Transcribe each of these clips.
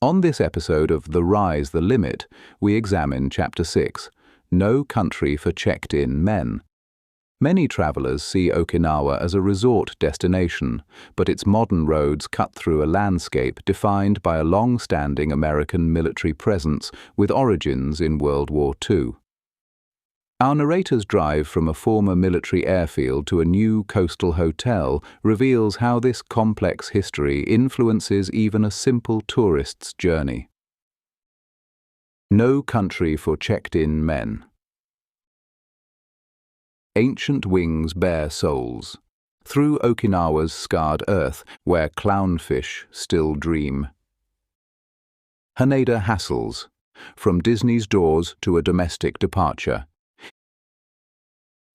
On this episode of The Rise the Limit, we examine Chapter 6, No Country for Checked-In Men. Many travelers see Okinawa as a resort destination, but its modern roads cut through a landscape defined by a long-standing American military presence with origins in World War II. Our narrator's drive from a former military airfield to a new coastal hotel reveals how this complex history influences even a simple tourist's journey. No Country for Checked-In Men. Ancient wings bear souls. Through Okinawa's scarred earth, where clownfish still dream. Haneda hassles. From Disney's doors to a domestic departure.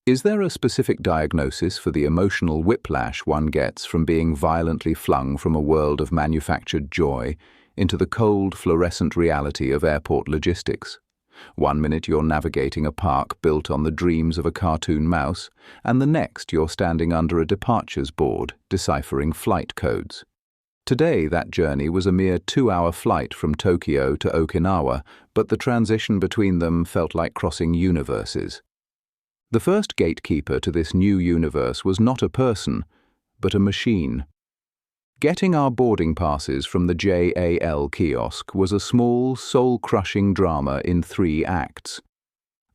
Is there a specific diagnosis for the emotional whiplash one gets from being violently flung from a world of manufactured joy into the cold, fluorescent reality of airport logistics? 1 minute you're navigating a park built on the dreams of a cartoon mouse, and the next you're standing under a departures board deciphering flight codes. Today that journey was a mere 2-hour flight from Tokyo to Okinawa, but the transition between them felt like crossing universes. The first gatekeeper to this new universe was not a person, but a machine. Getting our boarding passes from the JAL kiosk was a small, soul-crushing drama in 3 acts.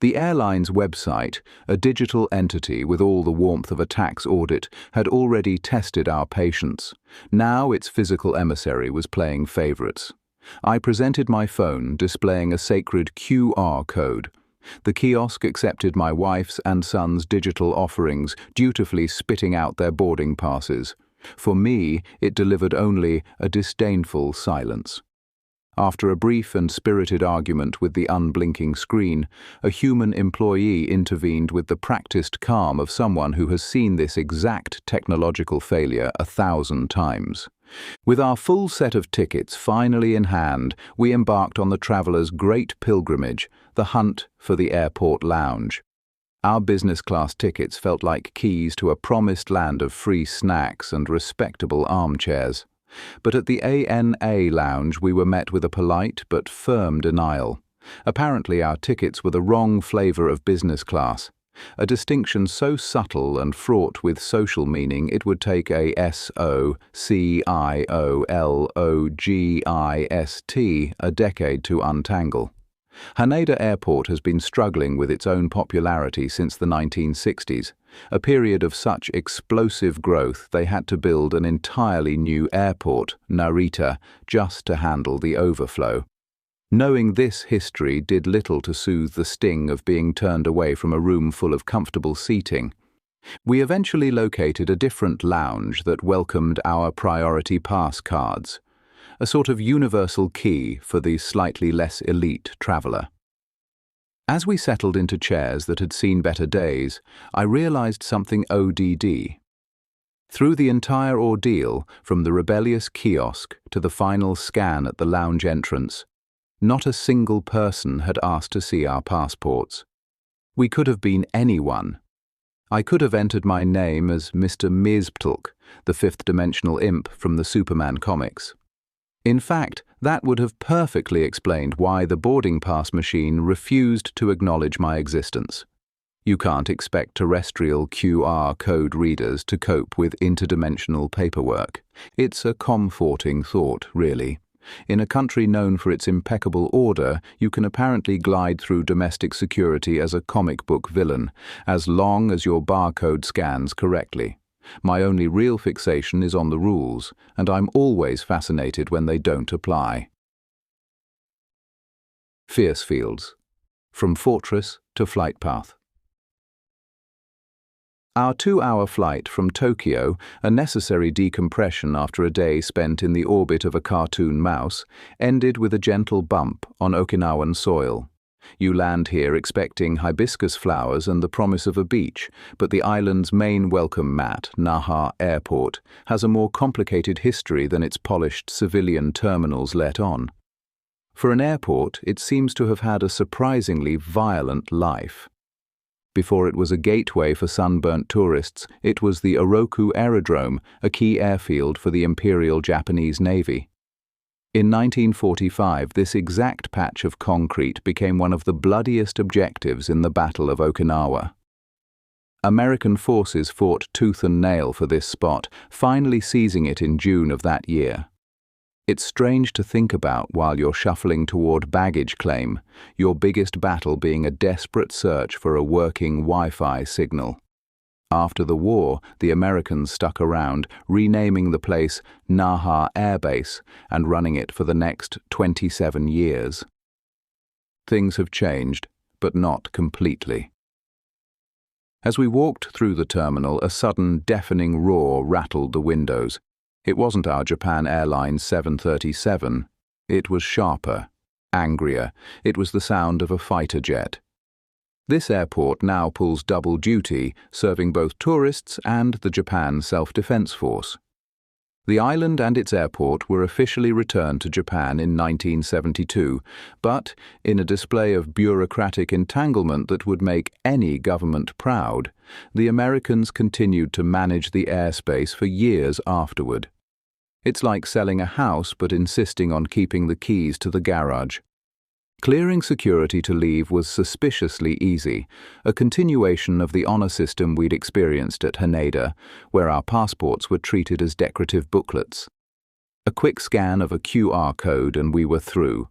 The airline's website, a digital entity with all the warmth of a tax audit, had already tested our patience. Now its physical emissary was playing favorites. I presented my phone, displaying a sacred QR code. The kiosk accepted my wife's and son's digital offerings, dutifully spitting out their boarding passes. For me, it delivered only a disdainful silence. After a brief and spirited argument with the unblinking screen, a human employee intervened with the practiced calm of someone who has seen this exact technological failure 1,000 times. With our full set of tickets finally in hand, we embarked on the traveler's great pilgrimage, the hunt for the airport lounge. Our business class tickets felt like keys to a promised land of free snacks and respectable armchairs. But at the ANA lounge we were met with a polite but firm denial. Apparently our tickets were the wrong flavor of business class, a distinction so subtle and fraught with social meaning it would take a SOCIOLOGIST a decade to untangle. Haneda Airport has been struggling with its own popularity since the 1960s, a period of such explosive growth they had to build an entirely new airport, Narita, just to handle the overflow. Knowing this history did little to soothe the sting of being turned away from a room full of comfortable seating. We eventually located a different lounge that welcomed our priority pass cards, a sort of universal key for the slightly less elite traveler. As we settled into chairs that had seen better days, I realized something ODD. Through the entire ordeal, from the rebellious kiosk to the final scan at the lounge entrance, not a single person had asked to see our passports. We could have been anyone. I could have entered my name as Mr. Mizptlk, the fifth-dimensional imp from the Superman comics. In fact, that would have perfectly explained why the boarding pass machine refused to acknowledge my existence. You can't expect terrestrial QR code readers to cope with interdimensional paperwork. It's a comforting thought, really. In a country known for its impeccable order, you can apparently glide through domestic security as a comic book villain, as long as your barcode scans correctly. My only real fixation is on the rules, and I'm always fascinated when they don't apply. Fierce fields. From fortress to flight path. Our 2-hour flight from Tokyo, a necessary decompression after a day spent in the orbit of a cartoon mouse, ended with a gentle bump on Okinawan soil. You land here expecting hibiscus flowers and the promise of a beach, but the island's main welcome mat, Naha Airport, has a more complicated history than its polished civilian terminals let on. For an airport, it seems to have had a surprisingly violent life. Before it was a gateway for sunburnt tourists, it was the Oroku Aerodrome, a key airfield for the Imperial Japanese Navy. In 1945, this exact patch of concrete became one of the bloodiest objectives in the Battle of Okinawa. American forces fought tooth and nail for this spot, finally seizing it in June of that year. It's strange to think about while you're shuffling toward baggage claim, your biggest battle being a desperate search for a working Wi-Fi signal. After the war, the Americans stuck around, renaming the place Naha Air Base and running it for the next 27 years. Things have changed, but not completely. As we walked through the terminal, a sudden deafening roar rattled the windows. It wasn't our Japan Airlines 737. It was sharper, angrier. It was the sound of a fighter jet. This airport now pulls double duty, serving both tourists and the Japan Self-Defense Force. The island and its airport were officially returned to Japan in 1972, but in a display of bureaucratic entanglement that would make any government proud, the Americans continued to manage the airspace for years afterward. It's like selling a house but insisting on keeping the keys to the garage. Clearing security to leave was suspiciously easy, a continuation of the honor system we'd experienced at Haneda, where our passports were treated as decorative booklets. A quick scan of a QR code and we were through.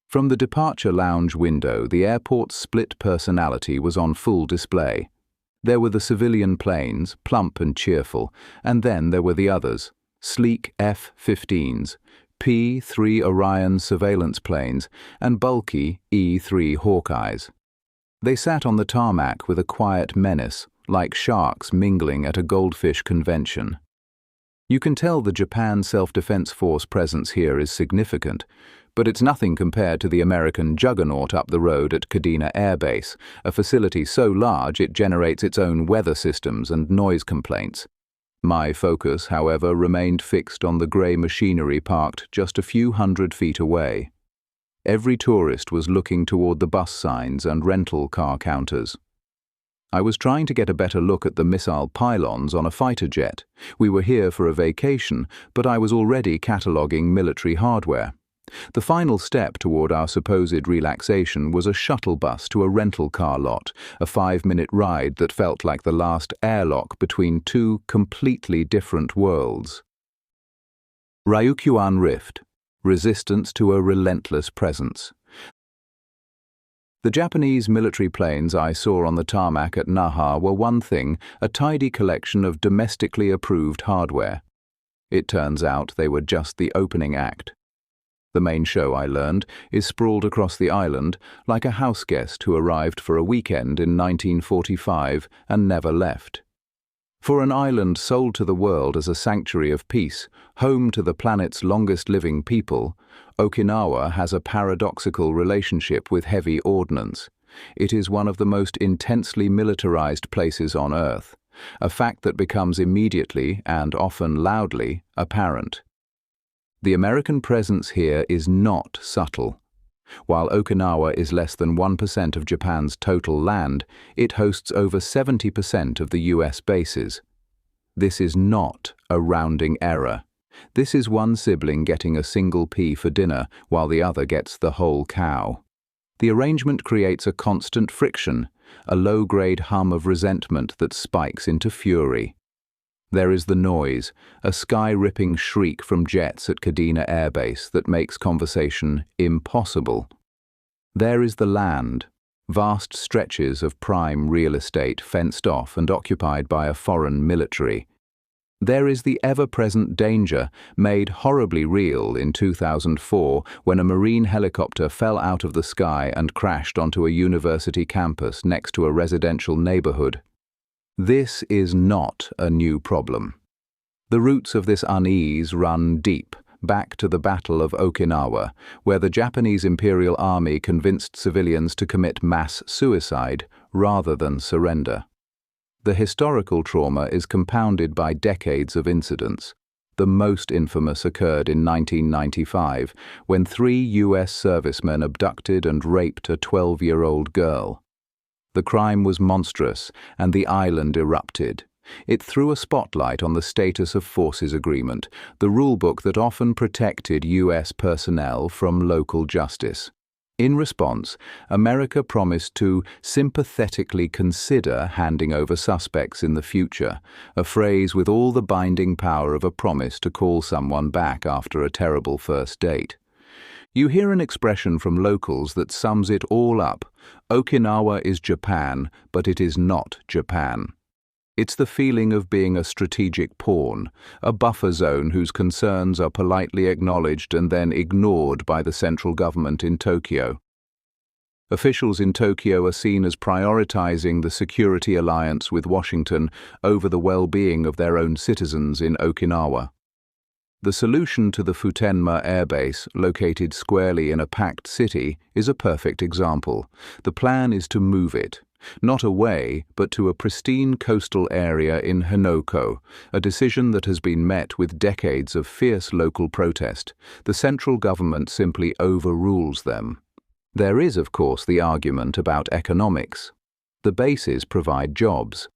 From the departure lounge window, the airport's split personality was on full display. There were the civilian planes, plump and cheerful, and then there were the others, sleek F-15s, P-3 Orion surveillance planes, and bulky E-3 Hawkeyes. They sat on the tarmac with a quiet menace, like sharks mingling at a goldfish convention. You can tell the Japan Self-Defense Force presence here is significant, but it's nothing compared to the American juggernaut up the road at Kadena Air Base, a facility so large it generates its own weather systems and noise complaints. My focus, however, remained fixed on the grey machinery parked just a few hundred feet away. Every tourist was looking toward the bus signs and rental car counters. I was trying to get a better look at the missile pylons on a fighter jet. We were here for a vacation, but I was already cataloguing military hardware. The final step toward our supposed relaxation was a shuttle bus to a rental car lot, a 5-minute ride that felt like the last airlock between two completely different worlds. Ryukyuan Rift, resistance to a relentless presence. The Japanese military planes I saw on the tarmac at Naha were one thing, a tidy collection of domestically approved hardware. It turns out they were just the opening act. The main show, I learned, is sprawled across the island like a house guest who arrived for a weekend in 1945 and never left. For an island sold to the world as a sanctuary of peace, home to the planet's longest-living people, Okinawa has a paradoxical relationship with heavy ordnance. It is one of the most intensely militarized places on Earth, a fact that becomes immediately, and often loudly, apparent. The American presence here is not subtle. While Okinawa is less than 1% of Japan's total land, it hosts over 70% of the US bases. This is not a rounding error. This is one sibling getting a single pea for dinner while the other gets the whole cow. The arrangement creates a constant friction, a low-grade hum of resentment that spikes into fury. There is the noise, a sky-ripping shriek from jets at Kadena Air Base that makes conversation impossible. There is the land, vast stretches of prime real estate fenced off and occupied by a foreign military. There is the ever-present danger, made horribly real in 2004 when a Marine helicopter fell out of the sky and crashed onto a university campus next to a residential neighborhood. This is not a new problem. The roots of this unease run deep, back to the Battle of Okinawa, where the Japanese Imperial Army convinced civilians to commit mass suicide rather than surrender. The historical trauma is compounded by decades of incidents. The most infamous occurred in 1995, when 3 US servicemen abducted and raped a 12-year-old girl. The crime was monstrous, and the island erupted. It threw a spotlight on the Status of Forces Agreement, the rulebook that often protected U.S. personnel from local justice. In response, America promised to sympathetically consider handing over suspects in the future, a phrase with all the binding power of a promise to call someone back after a terrible first date. You hear an expression from locals that sums it all up: Okinawa is Japan, but it is not Japan. It's the feeling of being a strategic pawn, a buffer zone whose concerns are politely acknowledged and then ignored by the central government in Tokyo. Officials in Tokyo are seen as prioritizing the security alliance with Washington over the well-being of their own citizens in Okinawa. The solution to the Futenma airbase, located squarely in a packed city, is a perfect example. The plan is to move it, not away, but to a pristine coastal area in Hinoko, a decision that has been met with decades of fierce local protest. The central government simply overrules them. There is, of course, the argument about economics. The bases provide jobs.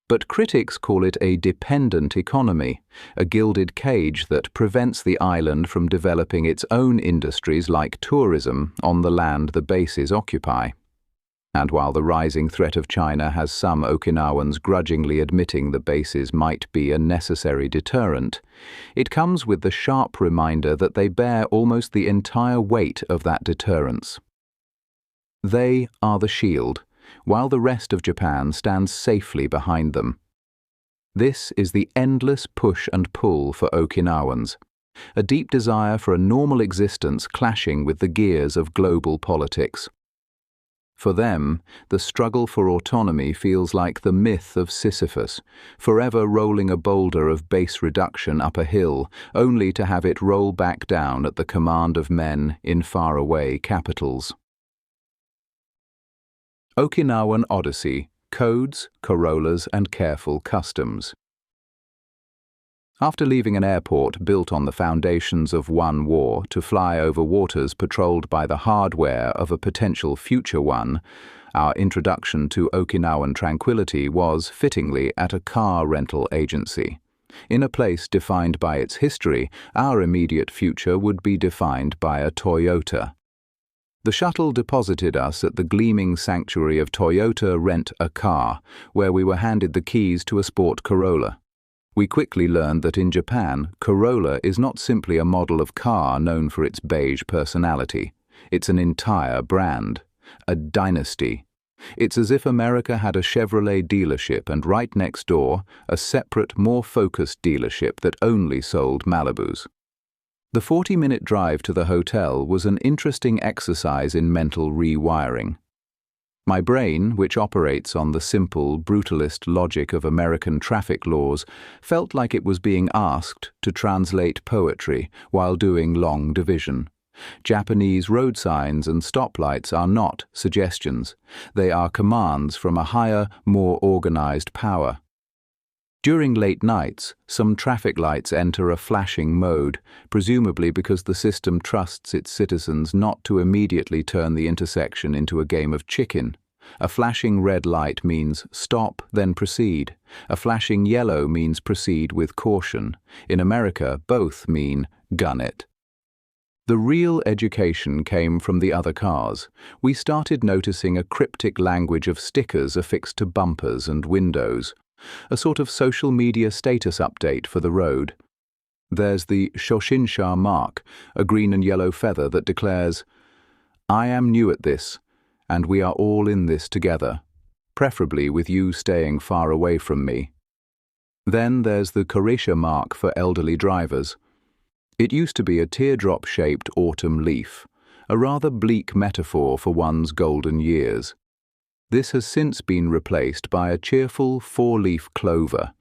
But critics call it a dependent economy, a gilded cage that prevents the island from developing its own industries like tourism on the land the bases occupy. And while the rising threat of China has some Okinawans grudgingly admitting the bases might be a necessary deterrent, it comes with the sharp reminder that they bear almost the entire weight of that deterrence. They are the shield, while the rest of Japan stands safely behind them. This is the endless push and pull for Okinawans, a deep desire for a normal existence clashing with the gears of global politics. For them, the struggle for autonomy feels like the myth of Sisyphus, forever rolling a boulder of base reduction up a hill, only to have it roll back down at the command of men in faraway capitals. Okinawan Odyssey: Codes, Corollas, and Careful Customs. After leaving an airport built on the foundations of one war to fly over waters patrolled by the hardware of a potential future one, our introduction to Okinawan tranquility was, fittingly, at a car rental agency. In a place defined by its history, our immediate future would be defined by a Toyota. The shuttle deposited us at the gleaming sanctuary of Toyota Rent-A-Car, where we were handed the keys to a sport Corolla. We quickly learned that in Japan, Corolla is not simply a model of car known for its beige personality. It's an entire brand, a dynasty. It's as if America had a Chevrolet dealership and right next door, a separate, more focused dealership that only sold Malibus. The 40-minute drive to the hotel was an interesting exercise in mental rewiring. My brain, which operates on the simple, brutalist logic of American traffic laws, felt like it was being asked to translate poetry while doing long division. Japanese road signs and stoplights are not suggestions. They are commands from a higher, more organized power. During late nights, some traffic lights enter a flashing mode, presumably because the system trusts its citizens not to immediately turn the intersection into a game of chicken. A flashing red light means stop, then proceed. A flashing yellow means proceed with caution. In America, both mean gun it. The real education came from the other cars. We started noticing a cryptic language of stickers affixed to bumpers and windows. A sort of social media status update for the road. There's the Shoshinsha mark, a green and yellow feather that declares, "I am new at this, and we are all in this together, preferably with you staying far away from me." Then there's the Korisha mark for elderly drivers. It used to be a teardrop-shaped autumn leaf, a rather bleak metaphor for one's golden years. This has since been replaced by a cheerful four-leaf clover.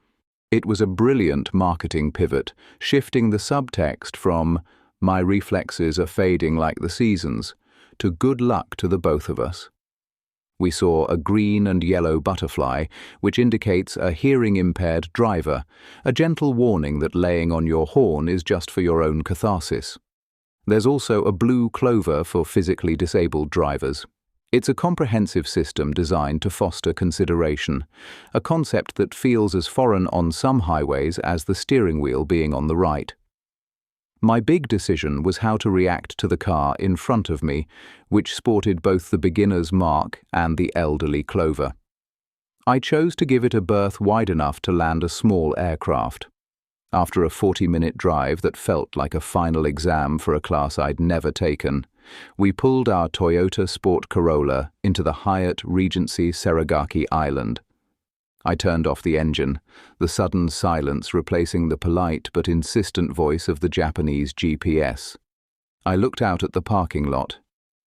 It was a brilliant marketing pivot, shifting the subtext from "my reflexes are fading like the seasons" to "good luck to the both of us." We saw a green and yellow butterfly, which indicates a hearing-impaired driver, a gentle warning that laying on your horn is just for your own catharsis. There's also a blue clover for physically disabled drivers. It's a comprehensive system designed to foster consideration, a concept that feels as foreign on some highways as the steering wheel being on the right. My big decision was how to react to the car in front of me, which sported both the beginner's mark and the elderly Clover. I chose to give it a berth wide enough to land a small aircraft. After a 40-minute drive that felt like a final exam for a class I'd never taken, we pulled our Toyota Sport Corolla into the Hyatt Regency Saragaki Island. I turned off the engine, the sudden silence replacing the polite but insistent voice of the Japanese GPS. I looked out at the parking lot,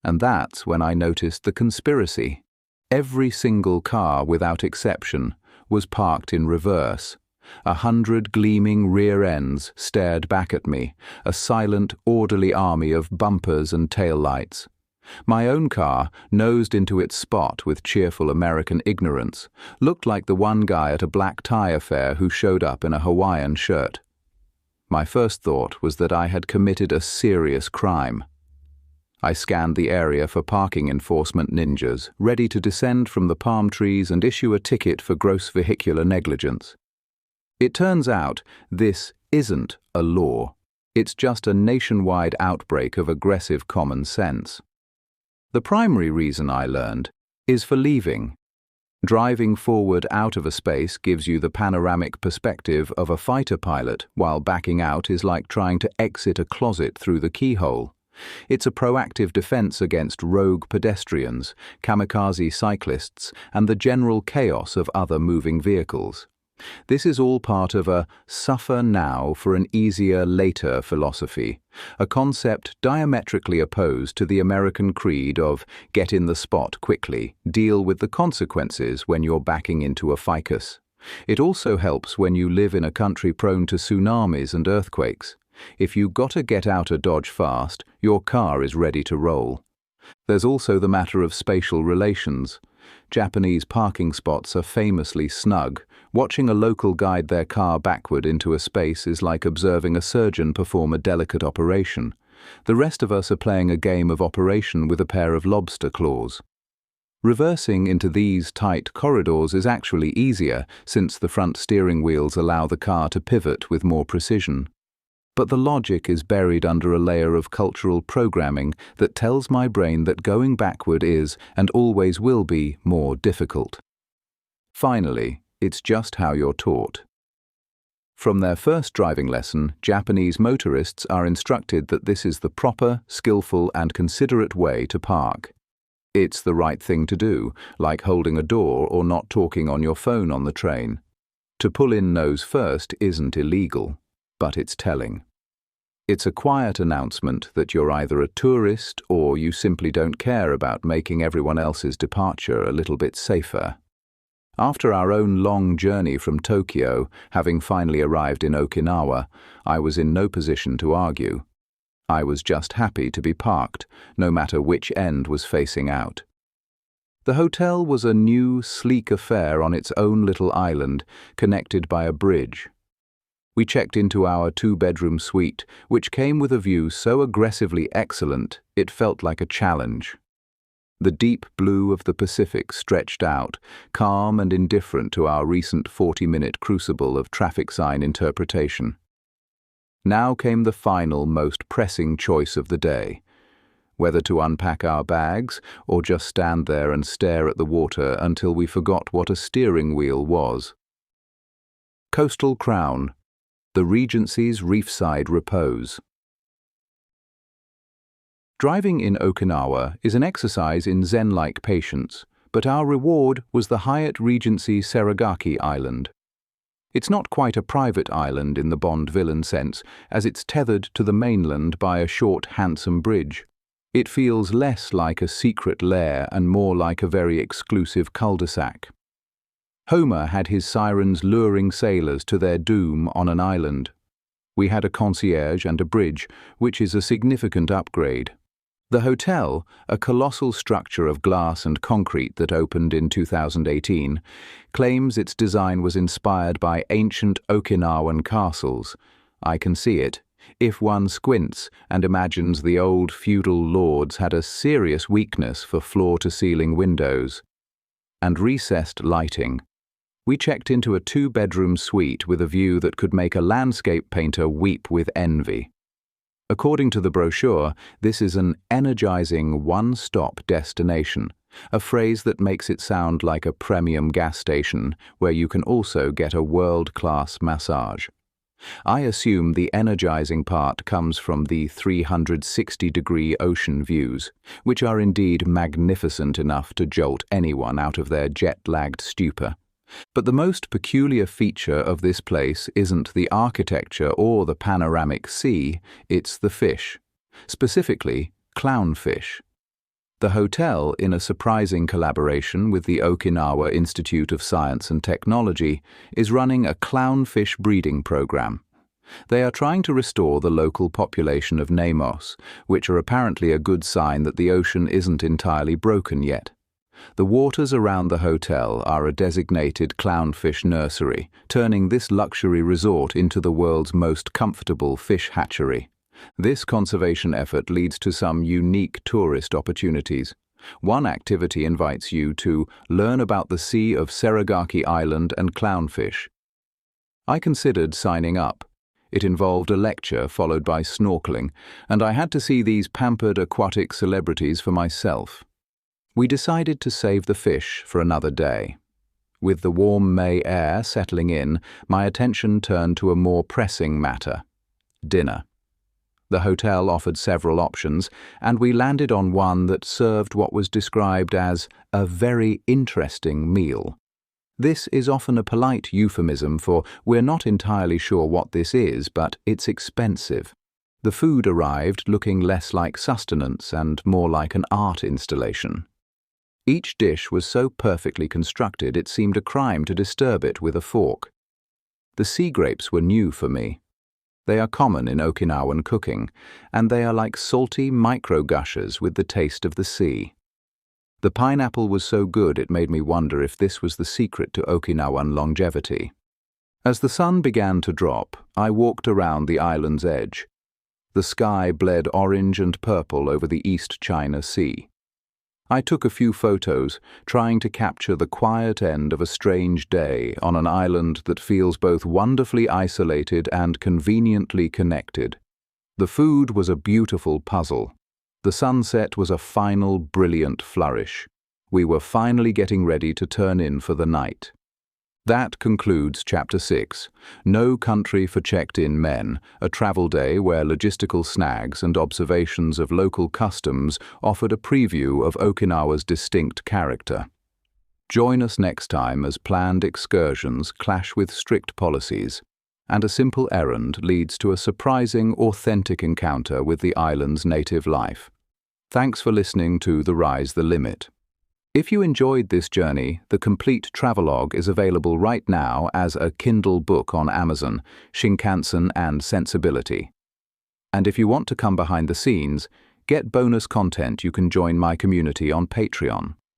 and that's when I noticed the conspiracy. Every single car, without exception, was parked in reverse. 100 gleaming rear ends stared back at me, a silent, orderly army of bumpers and taillights. My own car, nosed into its spot with cheerful American ignorance, looked like the one guy at a black tie affair who showed up in a Hawaiian shirt. My first thought was that I had committed a serious crime. I scanned the area for parking enforcement ninjas, ready to descend from the palm trees and issue a ticket for gross vehicular negligence. It turns out this isn't a law. It's just a nationwide outbreak of aggressive common sense. The primary reason, I learned, is for leaving. Driving forward out of a space gives you the panoramic perspective of a fighter pilot, while backing out is like trying to exit a closet through the keyhole. It's a proactive defense against rogue pedestrians, kamikaze cyclists, and the general chaos of other moving vehicles. This is all part of a suffer now for an easier later philosophy, a concept diametrically opposed to the American creed of get in the spot quickly, deal with the consequences when you're backing into a ficus. It also helps when you live in a country prone to tsunamis and earthquakes. If you gotta get out of Dodge fast, your car is ready to roll. There's also the matter of spatial relations. Japanese parking spots are famously snug. Watching a local guide their car backward into a space is like observing a surgeon perform a delicate operation. The rest of us are playing a game of operation with a pair of lobster claws. Reversing into these tight corridors is actually easier, since the front steering wheels allow the car to pivot with more precision. But the logic is buried under a layer of cultural programming that tells my brain that going backward is, and always will be, more difficult. Finally, it's just how you're taught. From their first driving lesson, Japanese motorists are instructed that this is the proper, skillful, and considerate way to park. It's the right thing to do, like holding a door or not talking on your phone on the train. To pull in nose first isn't illegal, but it's telling. It's a quiet announcement that you're either a tourist or you simply don't care about making everyone else's departure a little bit safer. After our own long journey from Tokyo, having finally arrived in Okinawa, I was in no position to argue. I was just happy to be parked, no matter which end was facing out. The hotel was a new, sleek affair on its own little island, connected by a bridge. We checked into our 2-bedroom suite, which came with a view so aggressively excellent it felt like a challenge. The deep blue of the Pacific stretched out, calm and indifferent to our recent 40-minute crucible of traffic sign interpretation. Now came the final, most pressing choice of the day: whether to unpack our bags or just stand there and stare at the water until we forgot what a steering wheel was. Coastal Crown, the Regency's reefside repose. Driving in Okinawa is an exercise in zen-like patience, but our reward was the Hyatt Regency Saragaki Island. It's not quite a private island in the Bond villain sense, as it's tethered to the mainland by a short, handsome bridge. It feels less like a secret lair and more like a very exclusive cul-de-sac. Homer had his sirens luring sailors to their doom on an island. We had a concierge and a bridge, which is a significant upgrade. The hotel, a colossal structure of glass and concrete that opened in 2018, claims its design was inspired by ancient Okinawan castles. I can see it, if one squints and imagines the old feudal lords had a serious weakness for floor-to-ceiling windows and recessed lighting. We checked into a two-bedroom suite with a view that could make a landscape painter weep with envy. According to the brochure, this is an energizing one-stop destination, a phrase that makes it sound like a premium gas station where you can also get a world-class massage. I assume the energizing part comes from the 360-degree ocean views, which are indeed magnificent enough to jolt anyone out of their jet-lagged stupor. But the most peculiar feature of this place isn't the architecture or the panoramic sea, it's the fish. Specifically, clownfish. The hotel, in a surprising collaboration with the Okinawa Institute of Science and Technology, is running a clownfish breeding program. They are trying to restore the local population of Nemos, which are apparently a good sign that the ocean isn't entirely broken yet. The waters around the hotel are a designated clownfish nursery, turning this luxury resort into the world's most comfortable fish hatchery. This conservation effort leads to some unique tourist opportunities. One activity invites you to learn about the Sea of Serengeti Island and clownfish. I considered signing up. It involved a lecture followed by snorkeling, and I had to see these pampered aquatic celebrities for myself. We decided to save the fish for another day. With the warm May air settling in, my attention turned to a more pressing matter: dinner. The hotel offered several options, and we landed on one that served what was described as a very interesting meal. This is often a polite euphemism for we're not entirely sure what this is, but it's expensive. The food arrived looking less like sustenance and more like an art installation. Each dish was so perfectly constructed it seemed a crime to disturb it with a fork. The sea grapes were new for me. They are common in Okinawan cooking, and they are like salty micro-gushers with the taste of the sea. The pineapple was so good it made me wonder if this was the secret to Okinawan longevity. As the sun began to drop, I walked around the island's edge. The sky bled orange and purple over the East China Sea. I took a few photos, trying to capture the quiet end of a strange day on an island that feels both wonderfully isolated and conveniently connected. The food was a beautiful puzzle. The sunset was a final brilliant flourish. We were finally getting ready to turn in for the night. That concludes Chapter 6, No Country for Checked-In Men, a travel day where logistical snags and observations of local customs offered a preview of Okinawa's distinct character. Join us next time as planned excursions clash with strict policies, and a simple errand leads to a surprising, authentic encounter with the island's native life. Thanks for listening to The Rise the Limit. If you enjoyed this journey, the complete travelogue is available right now as a Kindle book on Amazon, Shinkansen and Sensibility. And if you want to come behind the scenes, get bonus content, you can join my community on Patreon.